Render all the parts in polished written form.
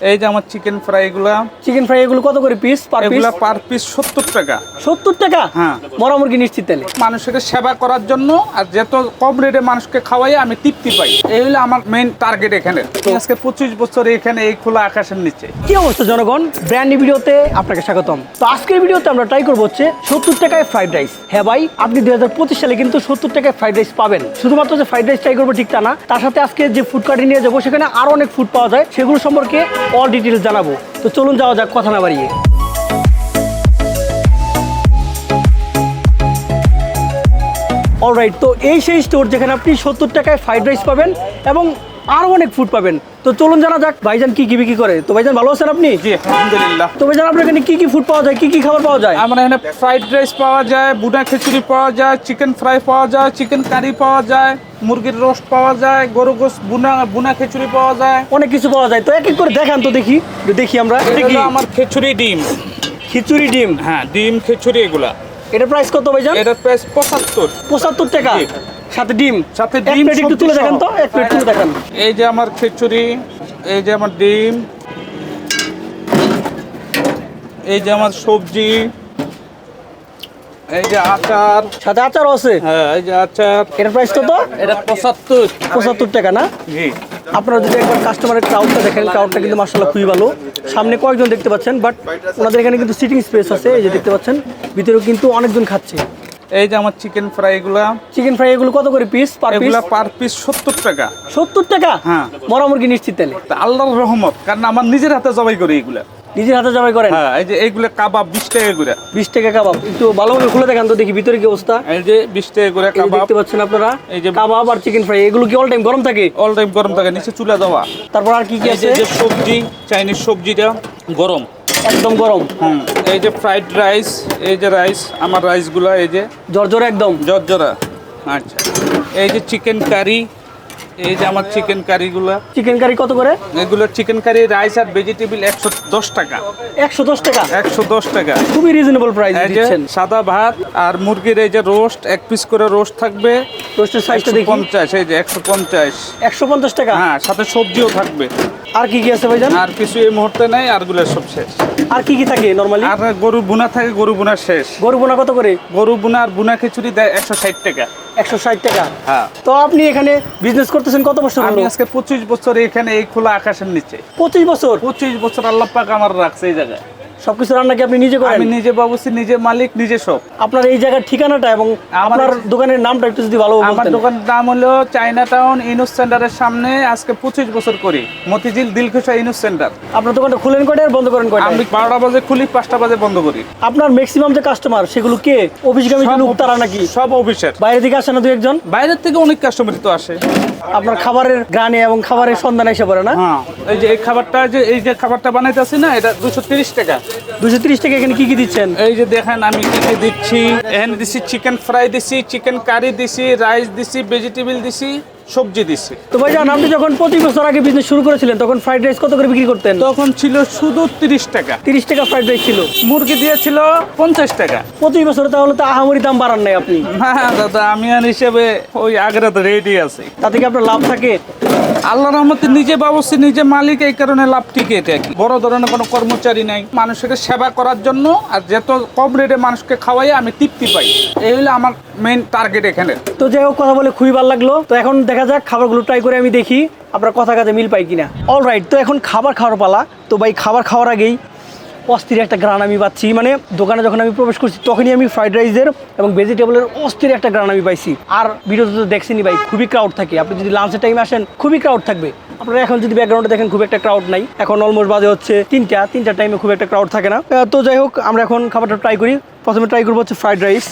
এই যে আমার চিকেন ফ্রাই এগুলো কত করে পিস? পার পিস 70 টাকা। 70 টাকা? হ্যাঁ। মরা মুরগি নিশ্চিত তাহলে। মানুষকে সেবা করার জন্য আর যত কম রেটে মানুষকে খাওয়াই আমি তৃপ্তি পাই, এই হলো আমার মেইন টার্গেট এখানে। আজকে 25 বছর এখানে এই খোলা আকাশের নিচে। কি অবস্থা জনগণ, ব্র্যান্ড নিউ ভিডিওতে আপনাকে স্বাগতম। তো আজকের ভিডিওতে আমরা ট্রাই করবো হচ্ছে 70 টাকায় ফ্রাইড রাইস। হ্যাঁ ভাই, আপনি 2025 সালে কিন্তু 70 টাকায় ফ্রাইড রাইস পাবেন। শুধুমাত্র যে ফ্রাইড রাইস ট্রাই করবো ঠিক তা না, তার সাথে আজকে যে ফুড কার্টে নিয়ে যাবো সেখানে আরো অনেক ফুড পাওয়া যায়, সেগুলো সম্পর্কে অল ডিটেলস জানাবো। তো চলুন যাওয়া যাক কথা না বাড়িয়ে। অলরাইট, তো এই সেই স্টোর যেখানে আপনি 70 টাকায় ফ্রাইড রাইস পাবেন এবং আরো অনেক ফুড পাবেন। তো চলুন জানা যাক ভাইজান কি বিক্রি করে। তো ভাইজান ভালো আছেন আপনি? জি আলহামদুলিল্লাহ। তো ভাইজান আপনার এখানে কি ফুড পাওয়া যায়, কি খাবার পাওয়া যায়? আমার এখানে ফ্রাইড রাইস পাওয়া যায়, বুনা খিচুড়ি পাওয়া যায়, চিকেন ফ্রাই পাওয়া যায়, চিকেন কারি পাওয়া যায়, মুরগির রোস্ট পাওয়া যায়, গরু গোশত বুনা খিচুড়ি পাওয়া যায়, অনেক কিছু পাওয়া যায়। তো এক এক করে দেখান তো দেখি আমরা। আমার খিচুড়ি ডিম। খিচুড়ি ডিম? হ্যাঁ, ডিম খিচুড়ি এগুলা। এটা প্রাইস কত ভাইজান? এটা প্রাইস 75 টাকা। সাথে ডিম ডিম একটু তুলে দেখান তো, এক প্লেট তুলে দেখান। এই যে আমার খিচুড়ি, এই যে আমার ডিম, এই যে আমার সবজি, এই যে আচার, সাথে আচারও আছে। হ্যাঁ এই যে আচার। এটার প্রাইস কত? এটা 75 টাকা না? জি। আপনারা যদি একবার কাস্টমারের ক্রাউডটা দেখেন, ক্রাউডটা কিন্তু মাশাআল্লাহ খুবই ভালো। সামনে কয়েকজন দেখতে পাচ্ছেন, বাট ওনাদের এখানে কিন্তু সিটিং স্পেস আছে। এই যে দেখতে পাচ্ছেন ভিতরেও কিন্তু অনেকজন খাচ্ছে। এই যে আমার চিকেন ফ্রাই এগুলো কত করে পিস? পার পিস 70 টাকা। 70 টাকা? হ্যাঁ। মরা মুরগি নিশ্চিত তাহলে? আল্লাহর রহমত, কারণ আমার নিজের হাতে জবাই করি এগুলা। নিজের হাতে জবাই করেন? হ্যাঁ। এই যে এইগুলা কাবাব 20 টাকা করে। 20 টাকা কাবাব? একটু ভালো করে খুলে দেখান তো দেখি ভিতরে কি অবস্থা। এই যে 20 টাকা করে কাবাব দেখতে পাচ্ছেন আপনারা। এই যে কাবাব আর চিকেন ফ্রাই, এগুলো কি অল টাইম গরম থাকে? অল টাইম গরম থাকে, নিচে চুলা দেওয়া। তারপর আর কি আছে? এই যে সবজি, চাইনিজ সবজিটা গরম, একদম গরম। এই যে ফ্রাইড রাইস, এই যে রাইস, আমার রাইসগুলা এই যে জর্জরা একদম জর্জরা। আচ্ছা, এই যে চিকেন কারি, এই যে আমার চিকেন কারিগুলা। চিকেন কারি কত করে? এগুলো চিকেন কারি, রাইস আর ভেজিটেবল 110 টাকা। 110 টাকা? 110 টাকা, খুবই রিজনেবল প্রাইস দিচ্ছেন। সাদা ভাত আর মুরগির এই যে রোস্ট, এক পিস করে রোস্ট থাকবে। রোস্টের সাইজটা দেখি। 150, এই যে 150 টাকা। হ্যাঁ, সাথে সবজিও থাকবে। আর কি আছে ভাইজান? আর কিছু এই মুহূর্তে নাই, আর গুলো সব শেষ। আর কি থাকে নরমালি? আর গরু বুনা থাকে, গরু বুনা শেষ। গরু বুনা কত করে? গরু বুনা আর বুনা খিচুড়ি দেয় 160 টাকা। 160 টাকা? হ্যাঁ। তো আপনি এখানে বিজনেস করতেছেন কত বছর হলো? আমি আজকে 25 বছর এখানে এই খোলা আকাশের নিচে। 25 বছর? 25 বছর আল্লাহ পাক আমার রাখছে এই জায়গায়। সবকিছু রান্না কি আপনি নিজে করেন? আমি নিজে বাবুসি, নিজে মালিক, নিজে সব। আপনার এই জায়গার ঠিকানাটা এবং আপনার দোকানের নামটা একটু যদি ভালো বলতেন। আমার দোকানের নাম হলো চায়না টাউন ইনুস সেন্টারের সামনে। আজকে 25 বছর করি, মতিঝিল দিলখুশা ইনুস সেন্টার। আপনার দোকানটা খুলেন কয়টা আর বন্ধ করেন কয়টা? আমি 12টা বাজে খুলি, 5টা বাজে বন্ধ করি। আপনার ম্যাক্সিমাম যে কাস্টমার সেগুলো কে? অফিসগামী লোক তারা নাকি? সব অফিসের। বাইরে থেকে আসে না দু একজন? বাইরের থেকে অনেক কাস্টমার তো আসে। আপনার খাবারের গ্রানে এবং খাবারের সন্ধানে এসে পড়ে না? হ্যাঁ। এই যে এই যে খাবারটা বানাইতেছি না, এটা 230 টাকা। 230 টাকা। এখানে কি দিচ্ছেন? এই যে দেখেন আমি কি দিচ্ছি। এখানে দিছি চিকেন ফ্রাই দিছি, চিকেন কারি দিছি, রাইস দিছি, ভেজিটেবল দিছি, সবজি দিছি। তো ভাইজান, আপনি যখন 25 বছর আগে বিজনেস শুরু করেছিলেন তখন ফ্রাইড রাইস কত করে বিক্রি করতেন? তখন ছিল শুধু 30 টাকা। 30 টাকা ফ্রাইড রাইস ছিল। মুরগি দিয়েছিল 50 টাকা। 25 বছরে তাহলে তো আহামরি দাম বাড়ান নাই আপনি। না দাদা, আমি আর হিসেবে ওই আগের রেডি আছি। তাতে কি আপনার লাভ থাকে? আল্লাহর রহমতে নিজে বাবুসি, নিজে মালিক, এই কারণে লাভ টিকে এটা কি। বড় ধরনের কোনো কর্মচারী নাই, মানুষকে সেবা করার জন্য আর যত কম রেটে মানুষকে খাওয়াই আমি তৃপ্তি পাই, এই হলো আমার মেইন টার্গেট এখানে। তো যাই হোক, কথা বলে খুবই ভালো লাগলো। তো এখন দেখা যাক খাবারগুলো ট্রাই করে আমি দেখি আপনার কথা কাজে মিল পাই কিনা। অলরাইট, তো এখন খাবার খাওয়ার পালা। তো ভাই, খাবার খাওয়ার আগেই অস্থির একটা গ্রান আমি পাচ্ছি। মানে দোকানে যখন আমি প্রবেশ করছি তখনই আমি ফ্রাইড রাইসের এবং ভেজিটেবলের অস্থির একটা গ্রান আমি পাইছি। আর ভিডিওতে তো দেখছিনি ভাই, খুবই ক্রাউড থাকে। আপনি যদি লাঞ্চের টাইমে আসেন খুবই ক্রাউড থাকবে। আপনারা এখন যদি ব্যাকগ্রাউন্ডে দেখেন খুব একটা ক্রাউড নাই। এখন অলমোস্ট বাজে হচ্ছে 3টা টাইমে খুব একটা ক্রাউড থাকে না। তো যাই হোক, আমরা এখন খাবারটা ট্রাই করি। প্রথমে ট্রাই করবো হচ্ছে ফ্রাইড রাইস।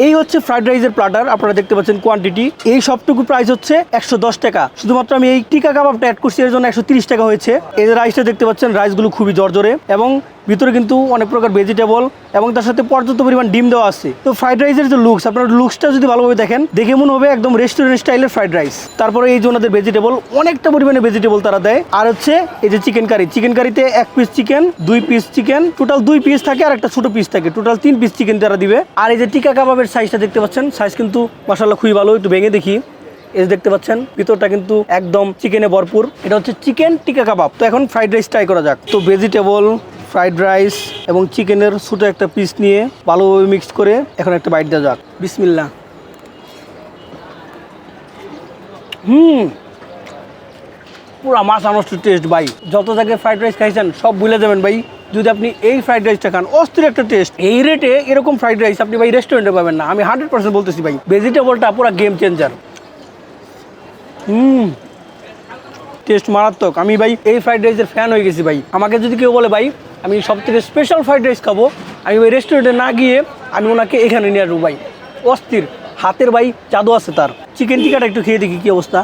এই হচ্ছে ফ্রাইড রাইসের প্লাটার, আপনারা দেখতে পাচ্ছেন কোয়ান্টিটি। এই সবটুকু প্রাইস হচ্ছে 110 টাকা। শুধুমাত্র আমি এই টিকা কাবাবটা অ্যাড করছি, এর জন্য 130 টাকা হয়েছে। এই যে রাইসটা দেখতে পাচ্ছেন, রাইসগুলো খুবই জর্জরে এবং ভিতরে কিন্তু অনেক প্রকার ভেজিটেবল এবং তার সাথে পর্যাপ্ত পরিমাণ ডিম দেওয়া আছে। তো ফ্রাইড রাইসের যে লুকস, আপনার লুকসটা যদি ভালোভাবে দেখেন, দেখে মনে হবে একদম রেস্টুরেন্ট স্টাইলের ফ্রাইড রাইস। তারপরে এই যে ওনাদের ভেজিটেবল, অনেকটা পরিমাণে ভেজিটেবল তারা দেয়। আর হচ্ছে এই যে চিকেন কারি, চিকেন কারিতে 1 piece chicken, 2 piece chicken, total 2 piece থাকে আর একটা ছোট পিস থাকে, টোটাল 3 পিস চিকেন তারা দিবে। আর এই যে টিকা কাবাবের সাইজটা দেখতে পাচ্ছেন, সাইজ কিন্তু মাশাআল্লাহ খুবই ভালো। একটু ভেঙে দেখি। এই যে দেখতে পাচ্ছেন ভিতরটা কিন্তু একদম চিকেনে ভরপুর। এটা হচ্ছে চিকেন টিক্কা কাবাব। তো এখন ফ্রাইড রাইস ট্রাই করা যাক। তো ভেজিটেবল, ফ্রাইড রাইস এবং চিকেনের ছোট একটা পিস নিয়ে ভালোভাবে মিক্স করে এখন একটা বাইট দেওয়া যাক। বিসমিল্লাহ। পুরা মাছ নষ্ট টেস্ট ভাই। যত জায়গায় ফ্রাইড রাইস খাইছেন সব ভুলে যাবেন ভাই যদি আপনি এই ফ্রাইড রাইসটা খান। অস্থির একটা টেস্ট। এই রেটে এরকম ফ্রাইড রাইস আপনি ভাই রেস্টুরেন্টে পাবেন না, আমি 100% বলতেছি ভাই। ভেজিটেবলটা পুরো গেম চেঞ্জার। টেস্ট মারাত্মক। আমি ভাই এই ফ্রাইড রাইসের ফ্যান হয়ে গেছি ভাই। আমাকে যদি কেউ বলে ভাই আমি সব থেকে স্পেশাল ফ্রাইড রাইস খাবো, আমি ভাই রেস্টুরেন্টে না গিয়ে আমি ওনাকে এখানে নিয়ে আসবো ভাই। অস্থির হাতের ভাই জাদু আছে তার। চিকেন টিক্কাটা একটু খেয়ে দেখি কী অবস্থা।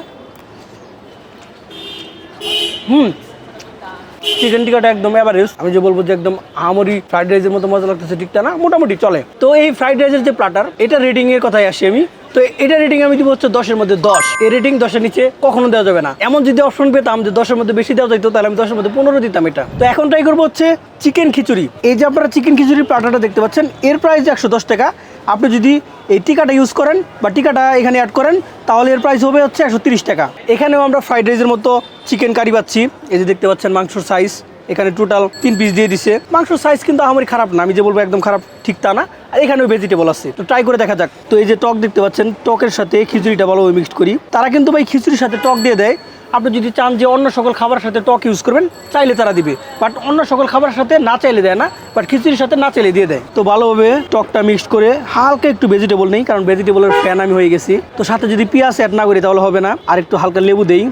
চিকেন টিক্কাটা একদম এভারেজ। আমি যে বলবো যে একদম আমরি ফ্রাইড রাইসের মতো মজা লাগতেছে ঠিকটা না, মোটামুটি চলে। তো এই ফ্রাইড রাইসের যে প্ল্যাটার, এটা রেটিং এর কথায় আসি আমি। তো এটা রেটিং আমি দিব হচ্ছে 10-এর মধ্যে 10। এই রেটিং 10-এর নিচে কখনো দেওয়া যাবে না। এমন যদি অপশন পেতাম যে 10-এর মধ্যে বেশি দেওয়া যাইতো তাহলে আমি 10-এর মধ্যে 15 দিতাম এটা। তো এখন ট্রাই করবো হচ্ছে চিকেন খিচুড়ি। এই যে আপনারা চিকেন খিচুড়ির প্ল্যাটারটা দেখতে পাচ্ছেন, এর প্রাইস 110 টাকা। আপনি যদি এই টিকাটা ইউজ করেন বা টিকাটা এখানে অ্যাড করেন তাহলে এর প্রাইস হবে হচ্ছে 130 টাকা। এখানেও আমরা ফ্রাইড রাইসের মতো চিকেন কারি পাচ্ছি। এই যে দেখতে পাচ্ছেন মাংসর সাইজ এখানে টোটাল 3 পিস দিয়ে দিছে। মাংসর সাইজ কিন্তু আমার খারাপ না, আমি যে বলবো একদম খারাপ ঠিক তা না। আর এখানেও ভেজিটেবল আছে, তো ট্রাই করে দেখা যাক। তো এই যে টক দেখতে পাচ্ছেন, টকের সাথে খিচুড়িটা ভালোভাবে মিক্সড করি। তারা কিন্তু ভাই খিচুড়ির সাথে টক দিয়ে দেয়। আপনি যদি চান যে অন্য সকল খাবারের সাথে টক ইউজ করবেন চাইলে তারা দিবে, বাট অন্য সকল খাবারের সাথে না চাইলে দেয় না, বাট খিচুড়ির সাথে না চাইলে দিয়ে দেয়। তো ভালোভাবে টকটা মিক্সড করে হালকা একটু ভেজিটেবল নেই, কারণ ভেজিটেবলের ফ্যান আমি হয়ে গেছি। তো সাথে যদি পেঁয়াজ অ্যাড না করি তাহলে হবে না। আর একটু হালকা লেবু দেই।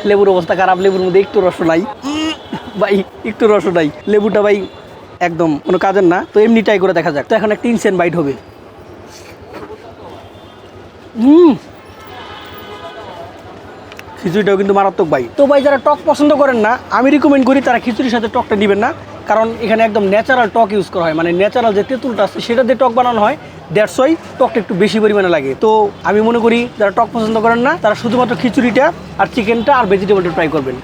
লেবুর অবস্থা খারাপ, লেবুর মধ্যে একটু রস নাই ভাই, একটু রস নাই। লেবুটা ভাই একদম কোনো কাজের না। তো এমনি ট্রাই করে দেখা যাক। তো এখন একটা ইনসেন্ট বাইট হবে। খিচুড়িটাও কিন্তু মারাত্মক ভাই। তো ভাই যারা টক পছন্দ করেন না, আমি রিকমেন্ড করি তারা খিচুড়ির সাথে টকটা নেবেন না, কারণ এখানে একদম ন্যাচারাল টক ইউজ করা হয়। মানে ন্যাচারাল যে তেঁতুলটা আছে সেটা দিয়ে টক বানানো হয়, দ্যাটস ওয়াই টকটা একটু বেশি পরিমাণে লাগে। তো আমি মনে করি যারা টক পছন্দ করেন না তারা শুধুমাত্র খিচুড়িটা আর চিকেনটা আর ভেজিটেবলটা ট্রাই করবেন।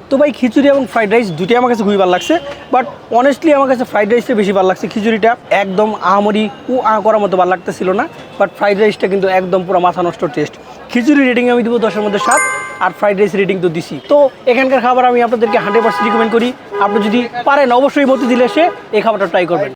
তো ভাই খিচুড়ি এবং ফ্রাইড রাইস দুটোই আমার কাছে খুবই ভালো লাগছে, বাট অনেস্টলি আমার কাছে ফ্রাইড রাইসটা বেশি ভালো লাগছে। খিচুড়িটা একদম আহামরি করার মতো ভালো লাগতেছিল না, বাট ফ্রাইড রাইসটা কিন্তু একদম পুরো মাথা নষ্ট টেস্ট। খিচুড়ি রেটিং আমি দেবো 10-এর মধ্যে 7, আর ফ্রাইড রাইস রেটিং তো দিছি। তো এখানকার খাবার আমি আপনাদেরকে 100% রিকমেন্ড করি। আপনি যদি পারেন অবশ্যই মতিঝিলে এসে এই খাবারটা ট্রাই করবেন।